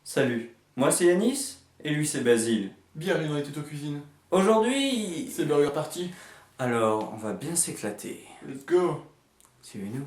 Salut, moi c'est Yanis et lui c'est Basile. Bienvenue dans les tutos cuisine. Aujourd'hui, C'est Burger Party. alors on va bien s'éclater. Let's go. Suivez-nous.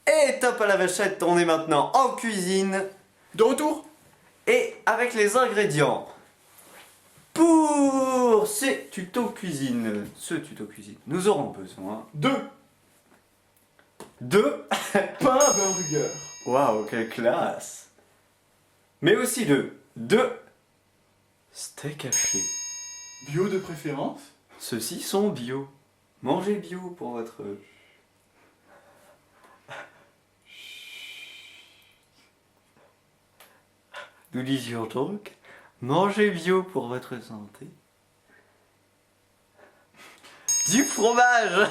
Et top à la vachette, on est maintenant en cuisine De retour. et avec les ingrédients. Pour ce tuto cuisine, nous aurons besoin De de... pain burger. Waouh, quelle classe! Mais aussi de steak haché. Bio de préférence. Ceux-ci sont bio. Mangez bio pour votre... Nous disions donc, mangez bio pour votre santé. Du fromage.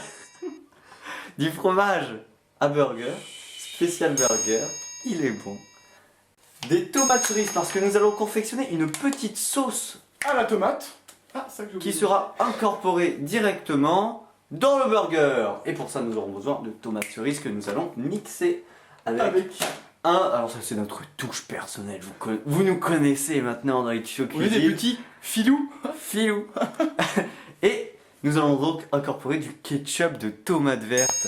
Du fromage à burger, spécial burger, il est bon. Des tomates cerises parce que nous allons confectionner une petite sauce À la tomate. Ah, ça que j'ai qui oublié. sera incorporée directement dans le burger. Et pour ça, nous aurons besoin de tomates cerises que nous allons mixer avec alors ça c'est notre touche personnelle, vous nous connaissez maintenant dans les tutos On est cuisine. des petits filous. Filou. Et nous allons donc incorporer du ketchup de tomate verte.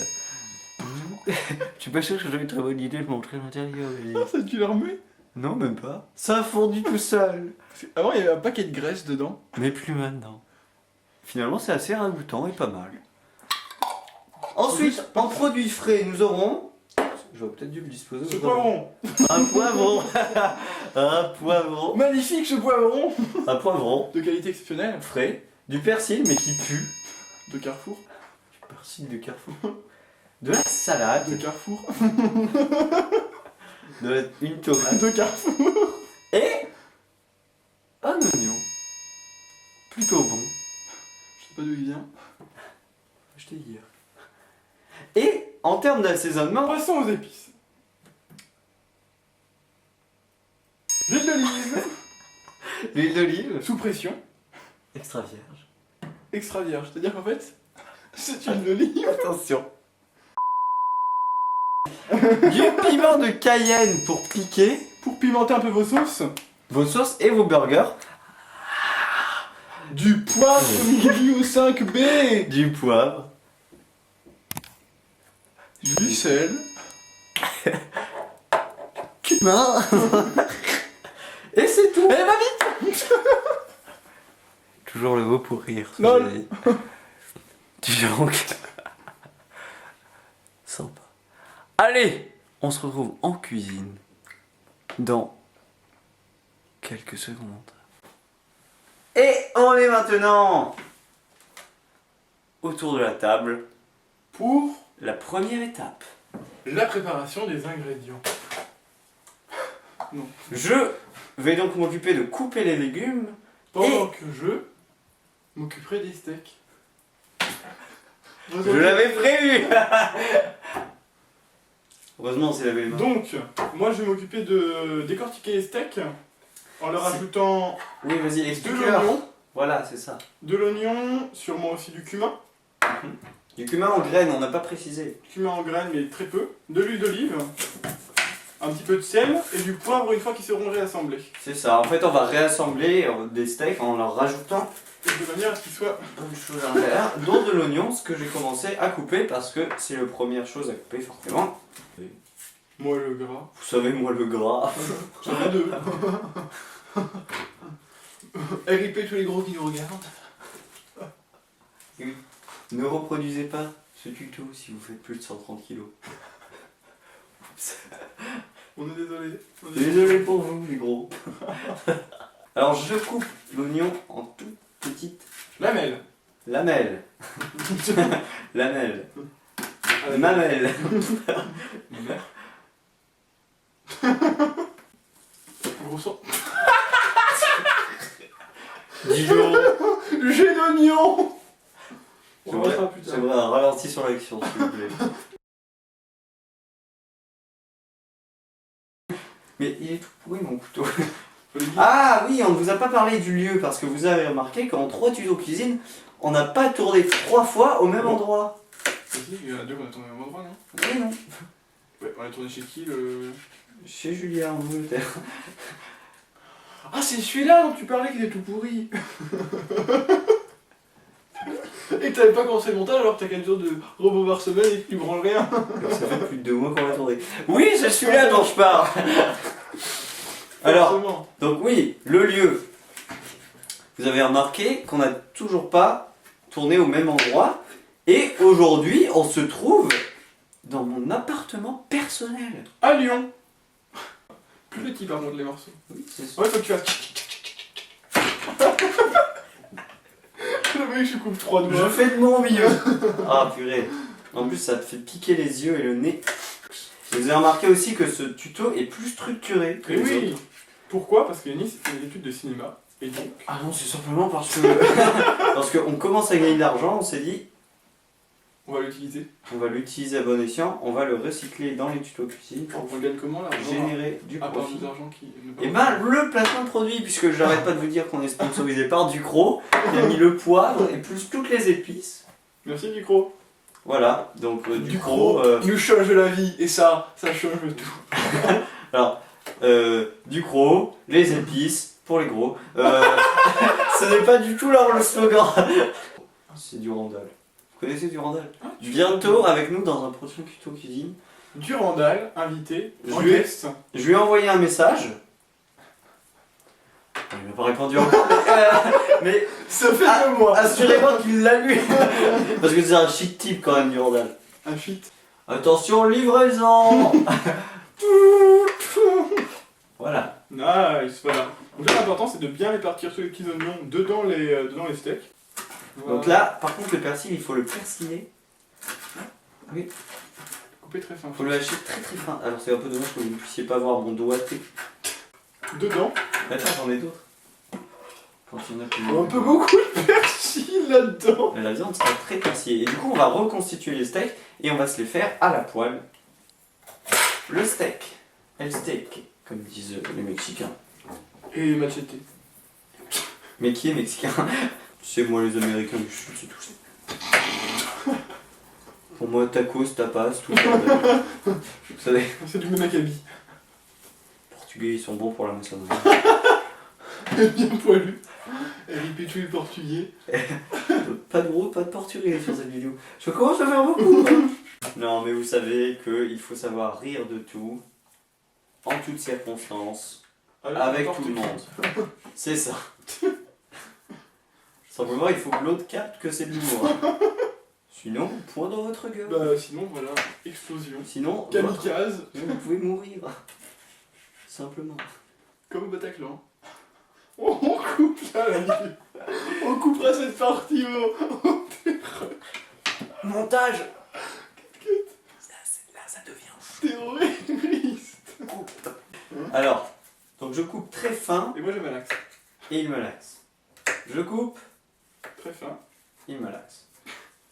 Je suis pas sûr que j'ai une très bonne idée de montrer l'intérieur. Ah, ça tu le remets. Non, même pas. Ça a fondu tout seul. Avant il y avait un paquet de graisse dedans. Mais plus maintenant. Finalement, c'est assez ragoûtant et pas mal. Ensuite, en produits frais, nous aurons... J'aurais peut-être dû le disposer. Ce poivron. Un poivron. Un poivron. Magnifique ce poivron. Un poivron De qualité exceptionnelle. frais. Du persil, mais qui pue. De Carrefour. Du persil de Carrefour. De la salade. De Carrefour. Une tomate. De Carrefour. Et un oignon. Plutôt bon. Je sais pas d'où il vient. Je t'ai dit. Et en termes d'assaisonnement, Passons aux épices. L'huile d'olive. l'huile d'olive Sous pression. extra vierge. Extra vierge. C'est-à-dire qu'en fait, c'est une olive. Attention. Du piment de Cayenne pour piquer Pour pimenter un peu vos sauces. vos sauces et vos burgers. Du poivre Miglis au 5B. Du poivre. Du sel. Cumin. Et c'est tout. Eh, va vite. Toujours le mot pour rire. Lol. Dis donc. Sympa. Allez, on se retrouve en cuisine dans quelques secondes. Et on est maintenant autour de la table Pour la première étape. la préparation des ingrédients. Non. Je vais donc m'occuper de couper les légumes. Pendant que je m'occuperai des steaks. Je l'avais prévu. Heureusement, c'est lavé les mains. Donc, moi je vais m'occuper de décortiquer les steaks en leur ajoutant Oui, vas-y, de explique-leur. l'oignon, Voilà, c'est ça. sûrement aussi du cumin. Du cumin en graines, on n'a pas précisé. Cumin en graines mais très peu. De l'huile d'olive. Un petit peu de sel et du poivre une fois qu'ils seront réassemblés. C'est ça. En fait, on va réassembler des steaks en leur rajoutant Et de manière à ce qu'ils soient... une chose à l'intérieur, dont de l'oignon, ce que j'ai commencé à couper parce que c'est la première chose à couper forcément. Moi le gras. Vous savez, moi le gras. J'en ai deux. RIP tous les gros qui nous regardent. Ne reproduisez pas ce tuto si vous faites plus de 130 kilos. On est désolé. Désolé pour vous, les gros. Alors je coupe l'oignon en toutes petites Lamelle. lamelles. Lamelles. Ah, Mamelles. Gros sang. Dijon. J'ai d'oignon. On J'aimerais verra plus tard. j'aimerais un ralenti sur l'action, s'il vous plaît. Mais il est tout pourri mon couteau. Faut le dire. Ah oui, on ne vous a pas parlé du lieu parce que vous avez remarqué qu'en 3 tutos cuisine, on n'a pas tourné 3 fois au même endroit. Si, il y en a deux qu'on a tourné au même endroit, non? Oui, non. Ouais, on a tourné chez qui le. Chez Julien en Angleterre. Ah, c'est celui-là dont tu parlais qui était tout pourri. Et que t'avais pas commencé le montage alors que t'as 4 jours de repos par semaine et que tu branles rien. Ça fait plus de 2 mois qu'on l'a tourné. Oui, c'est celui-là dont je parle. Alors, Forcément. donc oui, le lieu. Vous avez remarqué qu'on n'a toujours pas tourné au même endroit. Et aujourd'hui, on se trouve dans mon appartement personnel. À Lyon. Plus petit par contre les morceaux. Oui, c'est ça. Ouais, faut que tu fasses. Le mec, je coupe 3 Je doigts. fais de mon mieux. Ah purée. En plus, ça te fait piquer les yeux et le nez. Vous avez remarqué aussi que ce tuto est plus structuré que Et les oui. autres. Pourquoi? Parce que Yannis fait des études de cinéma. Et donc. Ah non, c'est simplement parce que parce qu'on commence à gagner de l'argent, on s'est dit On va l'utiliser. on va l'utiliser à bon escient, on va le recycler dans les tutos cuisine pour On gagne comment l'argent? générer du À part profit. des argent qui. Et ben le placement de produit, puisque j'arrête pas de vous dire qu'on est sponsorisé par Ducros, qui a mis le poivre et plus toutes les épices. Merci Micro. Voilà, donc Ducros. nous change la vie. Et ça change tout. Alors, Ducros, les épices pour les gros. Ce n'est pas du tout le slogan. C'est Durandal. Vous connaissez Durandal? Bientôt avec nous dans un prochain tuto cuisine. Durandal, invité, en Je vais- guest. Je lui ai envoyé un message. Il m'a pas répondu encore, mais Ça fait 2 mois. assurez-moi qu'il l'a lu. Parce que c'est un chic type quand même, Durandal. Un feat. Attention, livraison. Voilà. Nice, voilà. Donc là, l'important, c'est de bien répartir tous les petits oignons dedans les steaks. Voilà. Donc là, par contre, le persil, il faut le persiller. Couper très fin. Il faut le hacher très très fin. Alors c'est un peu dommage que vous ne puissiez pas voir mon doigté. Dedans. Attends, j'en ai d'autres. Quand il y en a plus. Un peu beaucoup de persil là-dedans. La viande sera très persillée. Et du coup, on va reconstituer les steaks et on va se les faire à la poêle. Le steak. El steak, comme disent les Mexicains. Et machete. Mais qui est mexicain? C'est moi les Américains du Sud, c'est tout ça. Pour moi, tacos, tapas, tout ça. Vous savez, C'est du même acabit. les Portugais, ils sont bons pour la maçonnerie. Bien poilu. Et répétue le portugais. Pas de gros, pas de portugais sur cette vidéo. Je commence à faire beaucoup. Hein. Non, mais vous savez qu'il faut savoir rire de tout, en toutes circonstances, avec tout le monde. C'est ça. Simplement, il faut que l'autre capte que c'est de l'humour. Sinon, point dans votre gueule. Bah sinon, voilà. Explosion. Sinon, Kamikaze. vous pouvez mourir. Simplement. Comme au Bataclan. On coupe là, on coupera cette partie au Montage. Là, ça devient terroriste. coupe. Alors, donc je coupe très fin Et moi je malaxe. et il me laxe. Je coupe, Très fin. il me laxe.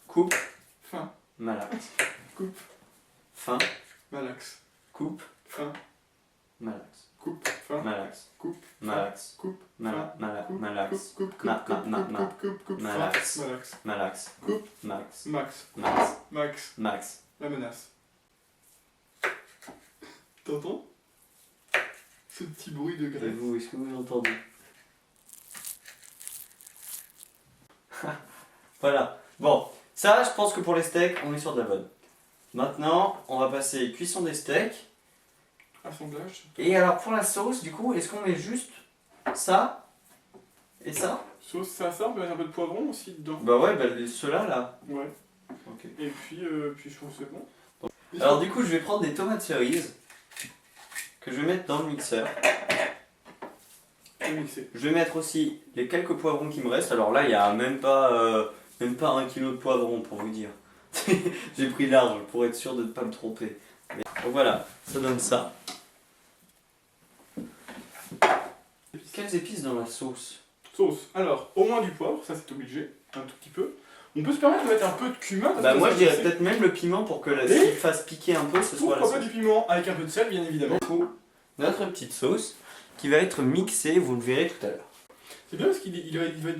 Coupe, Fin. malaxe. Coupe. Fin, Malaxe. coupe, Fin. malaxe. Coupe. Fin. Malaxe. Coupe. Malaxe. Coupe. Malaxe. Malaxe. Coupe. Coupe. Ma- Coupe. ma- Coupe. ma- Coupe. Coupe. Coupe. Malaxe. Fin. Malaxe. Malaxe. Coupe. Max. Max. Max. Max. Max. La menace. T'entends? Ce petit bruit de Et greffe. vous, est-ce que vous entendez? Voilà. Bon, ça, je pense que pour les steaks, on est sur de la bonne. Maintenant, on va passer cuisson des steaks. Assemblage. Et alors pour la sauce, du coup, est-ce qu'on met juste ça et ça? Sauce, ça, on peut mettre un peu de poivron aussi dedans. Bah ouais, bah ceux-là là. Ouais. Ok. Et puis je trouve que c'est bon. Alors du coup, je vais prendre des tomates cerises que je vais mettre dans le mixeur. Et mixer. Je vais mettre aussi les quelques poivrons qui me restent. Alors là, il n'y a même pas 1 kilo de poivrons pour vous dire. J'ai pris large pour être sûr de ne pas me tromper. Donc voilà, ça donne ça. Quelles épices dans la sauce? Sauce. Alors, au moins du poivre, ça c'est obligé, un tout petit peu. On peut se permettre de mettre un peu de cumin. Parce Bah que moi ça, je dirais c'est- peut-être même le piment pour que la Et s'il fasse piquer un peu, ce soit la Pourquoi pas sauce. du piment avec un peu de sel, bien évidemment. Du coup, notre petite sauce qui va être mixée, vous le verrez tout à l'heure. C'est bien parce qu'il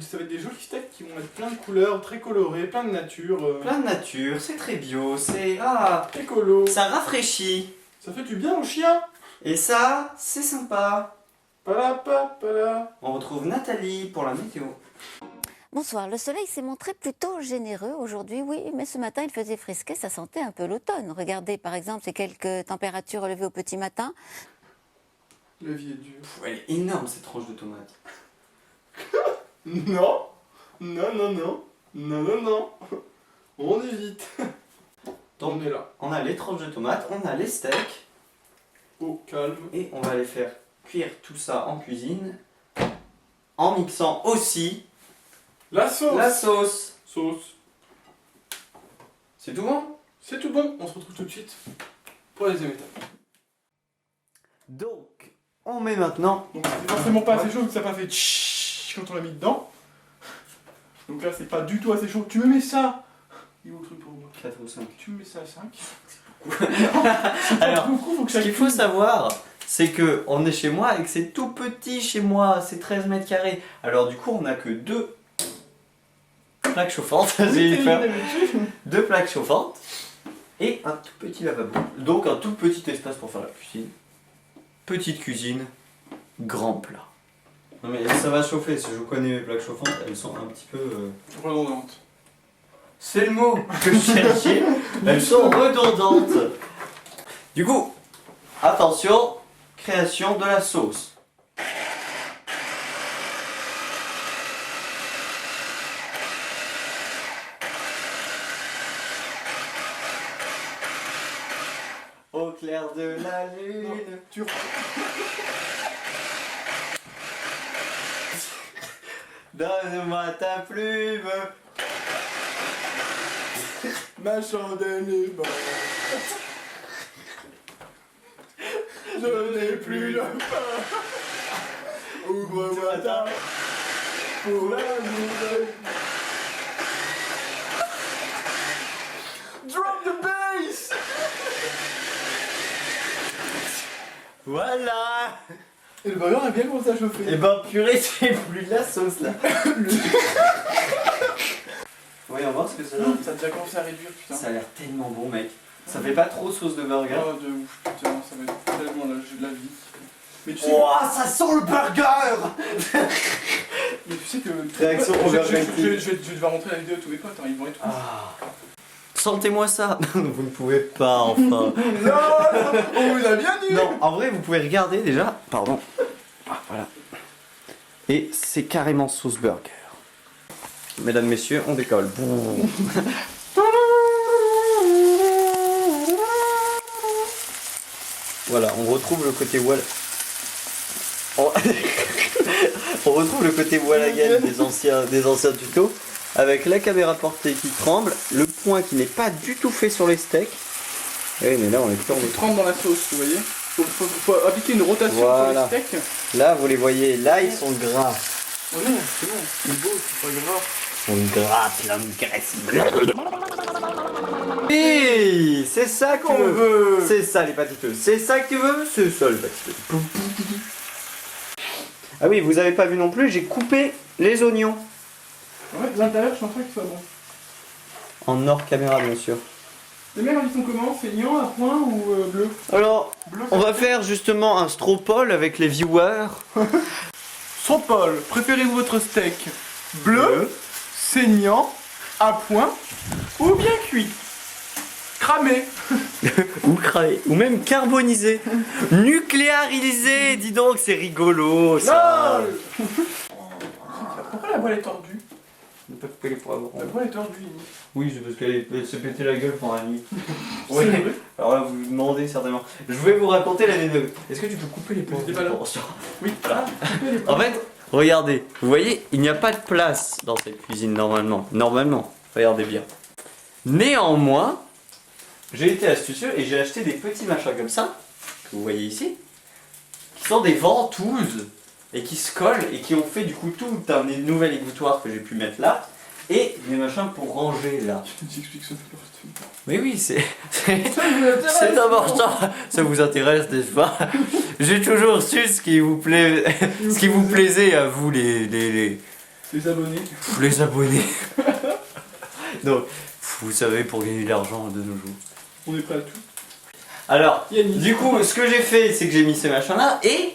ça va être des jolis steaks qui vont être plein de couleurs, très colorés, plein de nature. Plein de nature, c'est très bio, c'est... Ah, Écolo. ça rafraîchit. Ça fait du bien au chien. Et ça, c'est sympa. Pala. On retrouve Nathalie pour la météo. Bonsoir, le soleil s'est montré plutôt généreux aujourd'hui, oui, mais ce matin il faisait frisquet, ça sentait un peu l'automne. Regardez par exemple ces quelques températures relevées au petit matin. La vie est dure. Pff, elle est énorme cette tranche de tomate. Non. On évite. Donc, On est là. on a les tranches de tomates, on a les steaks. Au calme. Et on va les faire cuire tout ça en cuisine. En mixant aussi La sauce. la sauce. Sauce. C'est tout bon? C'est tout bon. On se retrouve tout de suite pour la deuxième étape. Donc, on met maintenant... Donc c'est forcément pas assez chaud vu que ça n'a pas fait tchitch quand on l'a mis dedans. Donc là c'est pas du tout assez chaud. Tu me mets ça. Il est où le truc pour moi? 4 ou 5. Tu me mets ça à 5. Alors, beaucoup, faut que ce ça qu'il faut cuise. savoir, c'est que on est chez moi et que c'est tout petit chez moi, c'est 13 mètres carrés. Alors du coup, on n'a que 2 plaques chauffantes. J'ai eu peur. 2 plaques chauffantes et un tout petit lavabo. Donc un tout petit espace pour faire la cuisine. Petite cuisine, grand plat. Non mais ça va chauffer, si je connais mes plaques chauffantes, elles sont un petit peu... Redondante. C'est le mot que je cherchais. Elles sont redondantes. Du coup, attention, création de la sauce. Au clair de la lune. Tu Donne-moi ta plume. ma chandelle est morte. Je n'ai plus le pain. Ouvre-moi ta pour l'amour. Drop the bass. Voilà. Et le burger a bien commencé à chauffer. Et ben purée, c'est plus de la sauce là. Voyons voir ce que ça donne. Ça a déjà commencé à réduire, putain. Ça a l'air tellement bon mec. Ça fait pas trop sauce de burger. Oh, de ouf, putain, ça va être tellement la vie. Mais tu sais, Ouah, ça sent le burger. mais tu sais que. Réaction je, overrated. je vais devoir montrer la vidéo à tous mes potes, hein, ils vont être. Ah. Sentez-moi ça. Vous ne pouvez pas enfin. Non, on vous a bien dit. Non, en vrai vous pouvez regarder déjà. Pardon. Ah, voilà. Et c'est carrément sauce burger. Mesdames, messieurs, on décolle. Voilà, on retrouve le côté wall. On... on retrouve le côté Wallagan des anciens tutos, avec la caméra portée qui tremble, le point qui n'est pas du tout fait sur les steaks. Oui, mais là on est On tourné. trempe dans la sauce, vous voyez. Faut appliquer une rotation Voilà. sur les steaks. Là, vous les voyez, là ils sont gras. Oh non, c'est bon, c'est beau, c'est pas grave. Ils sont gras, plein de graisse. Oui, c'est ça qu'on veut. C'est ça les pâtiteux. C'est ça que tu veux. C'est ça les pâtiteux. Ah oui, vous avez pas vu non plus, j'ai coupé les oignons. Ouais, l'intérieur, je pense pas qu'il soit bon. En hors caméra, bien sûr. Les mères, ils sont comment? Saignant, à point ou bleu? Alors, Bleu, on va faire justement un stropole avec les viewers. Paul, préférez-vous votre steak bleu, saignant, à point ou bien cuit? Cramé. Ou craé, ou même carbonisé. Nucléarisé, dis donc, c'est rigolo ça. LOL. Pourquoi la boîte est tordue? pas couper les poivrons. Pourquoi elle est tordue, Yannick? Oui, c'est parce qu'elle se pétait la gueule pendant la nuit. C'est Ouais. vrai. Alors là, vous vous demandez certainement. Je vais vous raconter l'anecdote. Est-ce que tu peux couper les poivrons? J'étais pas là. Oui, Voilà. coupez les En fait, regardez, vous voyez, il n'y a pas de place dans cette cuisine normalement. Normalement, regardez bien. Néanmoins, j'ai été astucieux et j'ai acheté des petits machins comme ça, que vous voyez ici, qui sont des ventouses et qui se collent et qui ont fait du coup tout un nouvel égouttoir que j'ai pu mettre là et des machins pour ranger là. Tu t'expliques ça, c'est Mais oui, c'est Ça vous intéresse? c'est important. Ça vous intéresse, n'est-ce pas? J'ai toujours su ce qui vous plaît, ce qui vous plaisait à vous les abonnés. les abonnés. Donc, vous savez, pour gagner de l'argent de nos jours. On est prêt à tout. Alors, Yannick. du coup, ce que j'ai fait, c'est que j'ai mis ces machins-là et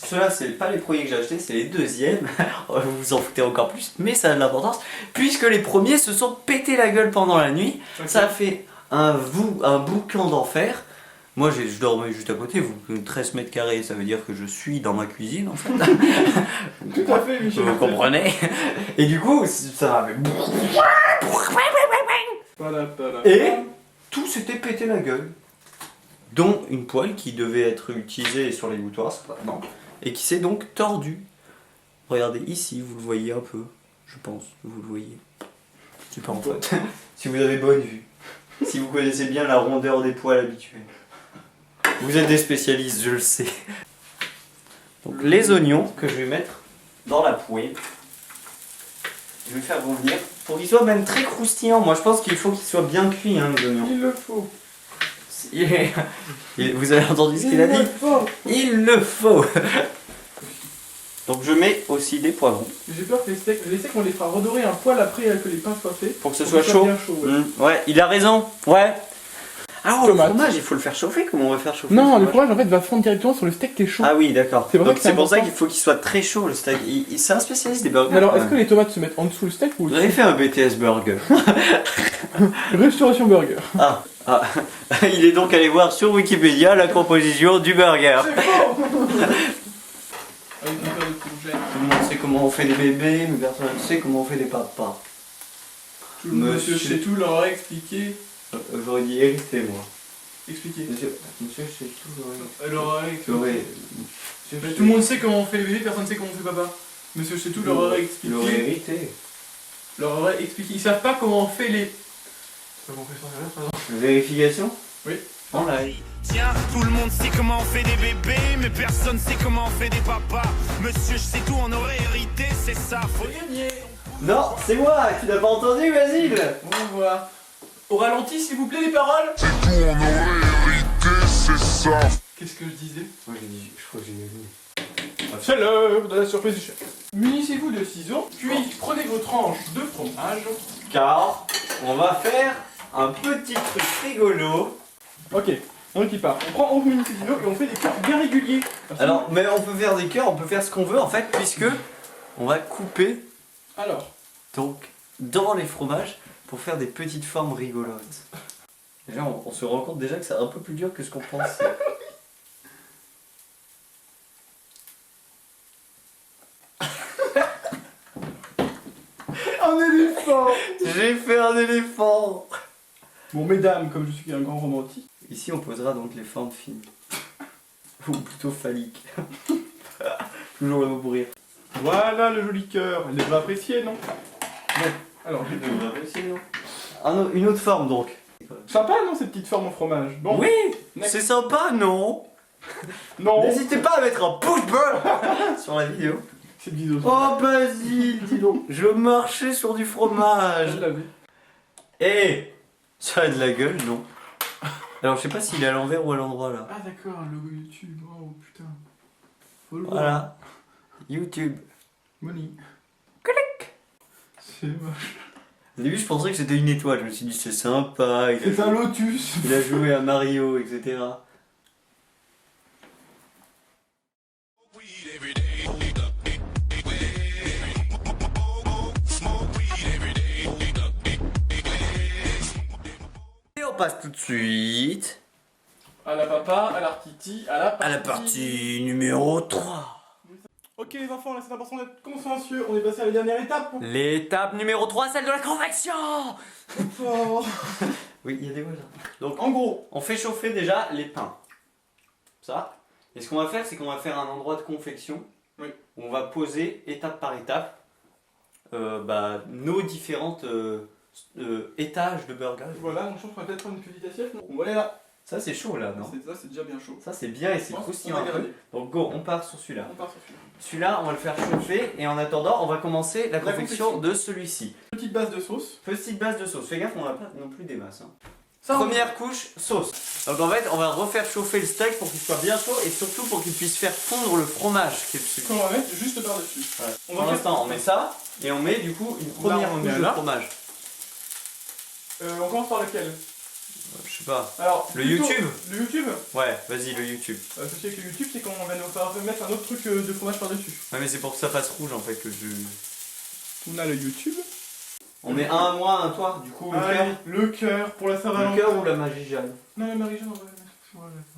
ceux-là, c'est pas les premiers que j'ai achetés, c'est les deuxièmes. Vous vous en foutez encore plus, mais ça a de l'importance puisque les premiers se sont pété la gueule pendant la nuit. Ok. Ça a fait un boucan d'enfer. Moi, je dormais juste à côté. 13 mètres carrés, ça veut dire que je suis dans ma cuisine en fait. Tout à fait, Michel. Vous comprenez? Et du coup, ça avait. Voilà, Et tout s'était pété la gueule. Dont une poêle qui devait être utilisée sur les gouttoirs, certainement. Et qui s'est donc tordue. Regardez ici, vous le voyez un peu. Je pense, vous le voyez. C'est pas en faute. Si vous avez bonne vue. Si vous connaissez bien la rondeur des poils habituels. Vous êtes des spécialistes, je le sais. Donc les oignons que je vais mettre dans la poêle. Je vais faire revenir pour qu'ils soient même très croustillants. Moi je pense qu'il faut qu'ils soient bien cuits hein, les oignons. Il le faut. Vous avez entendu ce qu'il a dit? faut. Il le faut. Donc je mets aussi des poivrons. J'ai peur que les steaks, on les fera redorer un poil après que les pains soient faits. Pour que ce Pour soit chaud. bien chaud, ouais. Ouais, il a raison. Ouais. Ah, le Tomate. fromage, il faut le faire chauffer. Comment on va faire chauffer Non, le le fromage en fait va fondre directement sur le steak qui est chaud. Ah oui, d'accord. C'est pour ça Donc que c'est c'est pour ça important. qu'il faut qu'il soit très chaud le steak. C'est un spécialiste des burgers. Mais alors, quand est-ce que même. les tomates se mettent en dessous le steak ou Vous avez fait un BTS burger. Restauration burger? Ah. Il est donc allé voir sur Wikipédia la composition du burger. C'est faux. Avec une paire de courgettes. Tout le monde sait comment on fait des bébés, mais personne ne sait comment on fait des papas. Tout le monsieur chez tout leur a expliqué. J'aurais dit hérité, moi. Expliqué. Monsieur chez tout, Elle leur a expliqué. j'aurais. Mais tout le monde sait comment on fait les bébés, personne ne sait comment on fait papa. Monsieur chez tout leur aurait expliqué. J'aurais hérité. Leur aurait expliqué. Ils savent pas comment on fait les. Comment on fait ça derrière, pardon. Vérification? Oui. En live. Tiens, tout le monde sait comment on fait des bébés, mais personne sait comment on fait des papas. Monsieur, je sais tout, on aurait hérité, c'est ça, faut Gagné. Non, c'est moi, tu n'as pas entendu, Basile? On voit. Au ralenti, s'il vous plaît, les paroles. C'est tout, on aurait hérité, c'est ça. Qu'est-ce que je disais? Moi j'ai dit, je crois que j'ai dit. C'est l'heure de la surprise du chef. Munissez-vous de ciseaux, puis prenez vos tranches de fromage. Car on va faire un petit truc rigolo. Ok, on y part. On prend 11 minutes de ciseaux et on fait des coupes bien réguliers. Alors, mais on peut faire des cœurs, on peut faire ce qu'on veut en fait, puisque on va couper Alors, donc dans les fromages pour faire des petites formes rigolotes. Déjà, on se rend compte déjà que c'est un peu plus dur que ce qu'on pensait. un éléphant. J'ai fait un éléphant. Bon, mesdames, comme je suis un grand romantique. Ici, on posera donc les formes fines. Ou plutôt phalliques. Toujours le mot pour rire. Voilà le joli cœur. Elle devrait apprécier, non? Ouais. Alors, j'ai tout. Une autre forme donc. Sympa, non, ces petites formes au fromage? Bon, Oui, next. c'est sympa, non? Non, N'hésitez pas à mettre un pouce bleu sur la vidéo. cette vidéo. Oh Basile, dis donc, je marchais sur du fromage. Je l'avais. Eh, ça a de la gueule, non? Alors je sais pas s'il est à l'envers ou à l'endroit là. Ah, d'accord, le logo YouTube. Oh putain. Faut le voir. Voilà, YouTube. Money. Clic. C'est moche. Au début je pensais que c'était une étoile, je me suis dit c'est sympa, C'est un lotus. il a joué à Mario, etc. Et on passe tout de suite À la papa, à l'artiti, à la partie. à la partie numéro 3. Ok les enfants, là c'est important d'être consciencieux, on est passé à la dernière étape. L'étape numéro 3, celle de la convection. Fort. Oui, il y a des voisins. Donc, En gros, on fait chauffer déjà les pains. Ça. Et ce qu'on va faire, c'est qu'on va faire un endroit de confection. Oui. Où on va poser étape par étape nos différentes étages de burger. voilà, mon chef, on va peut-être prendre une petite assiette. On va aller là. Ça, c'est chaud là, non? Ça c'est déjà bien chaud. Ça, c'est bien et c'est Je pense croustillant qu'on un va peu. garder. Donc, go, on part sur celui-là. On part sur celui-là. Celui-là, on va le faire chauffer et en attendant, on va commencer la confection de celui-ci. Petite base de sauce. Petite base de sauce. Fais gaffe, on n'a pas non plus des masses. Hein. Ça, on- Première couche, sauce. Donc en fait, on va refaire chauffer le steak pour qu'il soit bien chaud et surtout pour qu'il puisse faire fondre le fromage qui est dessus. qu'on va mettre juste par-dessus. Ouais. On Pour va l'instant, on met ça et on met du coup une première on couche met de là. fromage. On commence par lequel? Je sais pas. Alors, Le plutôt- YouTube. Le YouTube. Ouais, vas-y, le YouTube. Le souci avec le YouTube, c'est qu'on va nous faire mettre un autre truc de fromage par-dessus. Ouais, mais c'est pour que ça fasse rouge en fait que je. On a le YouTube. On met un à moi, un toi, du coup, le cœur. Allez, le cœur pour la Saint-Valentin. Le cœur ou la magie Jeanne? Non, la Marie-Jeanne, on va la mettre.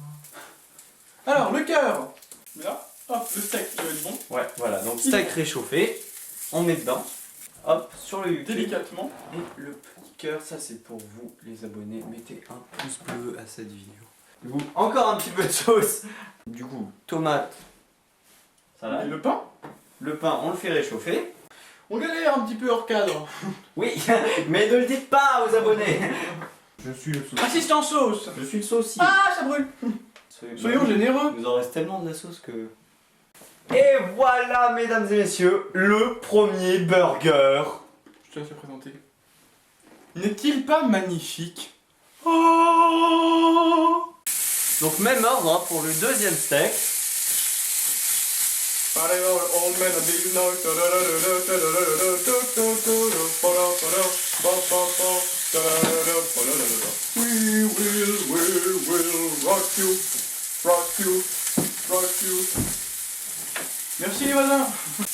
Alors, le cœur. Là, hop, le steak, il va être bon. Ouais, voilà. Donc steak réchauffé, on met dedans. Hop, sur le YouTube. Délicatement. Et le petit cœur, ça c'est pour vous les abonnés. Mettez un pouce bleu à cette vidéo. Du coup, encore un petit peu de sauce. Du coup, tomate, salade. Et le pain. Le pain, on le fait réchauffer. On galère un petit peu hors cadre. Oui, mais ne le dites pas aux abonnés. Je suis le sauce. Assistant sauce. Je suis le saucier. Ah, ça brûle. Soyons généreux. Il nous en reste tellement de la sauce que... Et voilà, mesdames et messieurs, le premier burger. Je te laisse le présenter. N'est-il pas magnifique? Oh. Donc même ordre hein, pour le deuxième steak. We will rock you, rock you, rock you. Merci les voisins.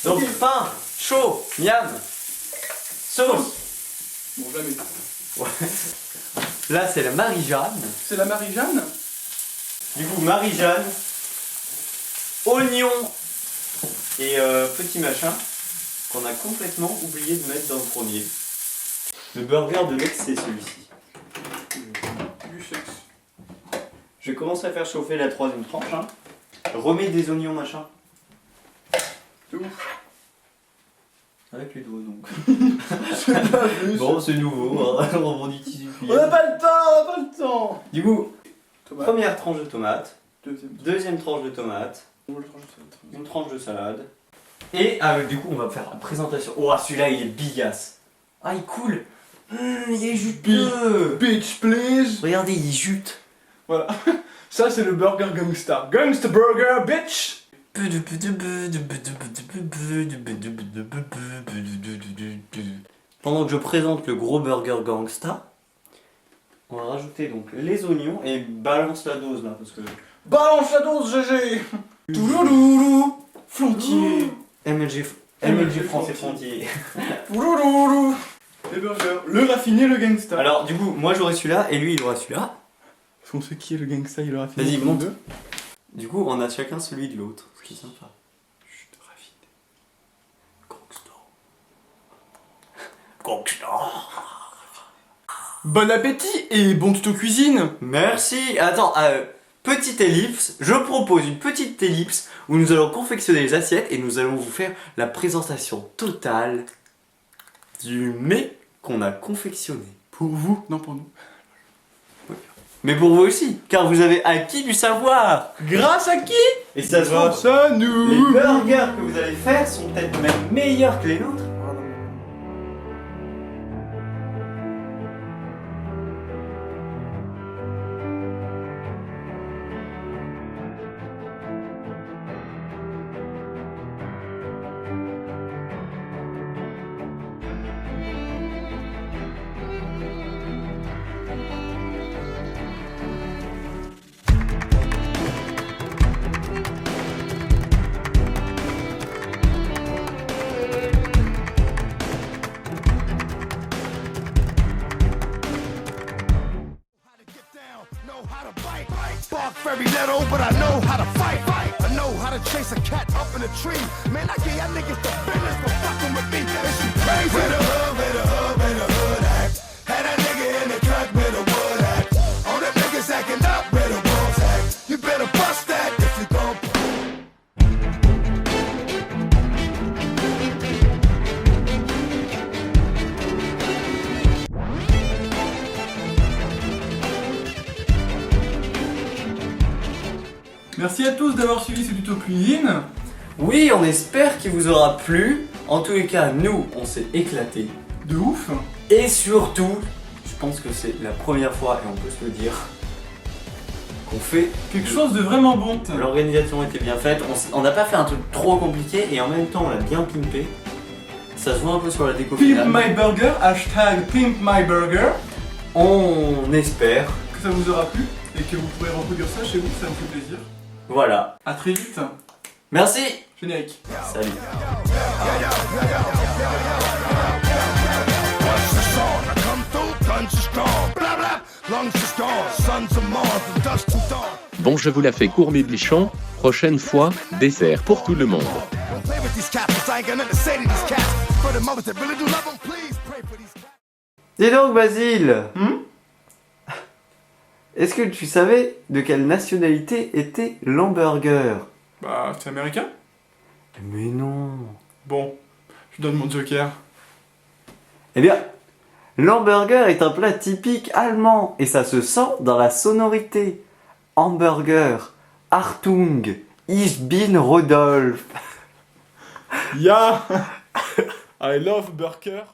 Donc pain, chaud, miam, sauce. Bon, jamais. Ouais. Là c'est la Marie-Jeanne. C'est la Marie-Jeanne. Du coup Marie-Jeanne, oignon et petit machin qu'on a complètement oublié de mettre dans le premier. Le burger de l'ex c'est celui-ci. Du sexe. Je vais commencer à faire chauffer la troisième tranche. Hein. Remets des oignons machin. C'est ouf. Avec les doigts donc. Bon, Bon c'est nouveau, hein. On vend du tissu on n'a pas le temps, on n'a pas le temps. Du coup, Tomate. première tranche de tomate, Deuxième. deuxième tranche de tomate, On va le trancher sur le trait. une tranche de salade. Et du coup on va faire la présentation. Oh celui-là il est bigasse. Ah il coule. Il est juteux. Bitch, please. Regardez il jute. Voilà. Ça, c'est le burger gangsta. Gangsta burger, bitch. Pendant que je présente le gros burger gangsta, on va rajouter donc les oignons et balance la dose là parce que Balance la dose, GG. Toulouloulou. Flantier. MLG français frontier. Toulouloulou. Les burgers. Le raffiné, le gangsta. Alors du coup moi j'aurai celui-là et lui il aura celui-là. Est-ce qu'on sait qui est le gangsta, il le raffiné? Vas-y, entre monte. les deux. Du coup on a chacun celui de l'autre, ce qui est sympa. Chut, raffiné. Gangsta. Bon appétit et bon tuto cuisine. Merci. Attends, petite ellipse. Je propose une petite ellipse où nous allons confectionner les assiettes et nous allons vous faire la présentation totale du mets qu'on a confectionné. Pour vous, non pour nous. Mais pour vous aussi, car vous avez acquis du savoir. Grâce à qui? Et ça se Grâce trouve, à les nous. burgers que vous allez faire sont peut-être même meilleurs que les nôtres. Bark very little, but I know how to fight. I know how to chase a cat up in a tree. Man, I gave y'all niggas the business for fucking with me. Is you crazy? Where the hood at? Had that nigga in the cut where the wood at. All them niggas acting up where the wolves at. You better bust that if you gon' Merci à tous d'avoir suivi ce tuto cuisine. Oui, on espère qu'il vous aura plu. En tous les cas, nous, on s'est éclaté. De ouf. Et surtout, je pense que c'est la première fois, et on peut se le dire, qu'on fait Quelque chose de vraiment bon. L'organisation était bien faite, on n'a pas fait un truc trop compliqué et en même temps on l'a bien pimpé. Ça se voit un peu sur la déco Pimp finale. my burger, hashtag Pimp my burger. On espère. Que ça vous aura plu et que vous pourrez reproduire ça chez vous, ça me fait plaisir. Voilà. A très vite. Merci. Générique. Salut. Once it's on, I come through, guns is strong. Blah blah, lungs is gone, sons of Mars, from dusk to dawn. Bon, je vous la fais court, mes bichons. Prochaine fois, dessert pour tout le monde. Don't play with these cats, 'cause I ain't got nothing to say to these cats. For the mothers that really do love them, please pray for these cats. Dis donc Basile, est-ce que tu savais de quelle nationalité était l'hamburger? Bah, c'est américain. Mais non. Bon, je donne mon joker. Eh bien, l'hamburger est un plat typique allemand et ça se sent dans la sonorité. Hamburger, Achtung, ich bin Rodolphe. Ya I love burger.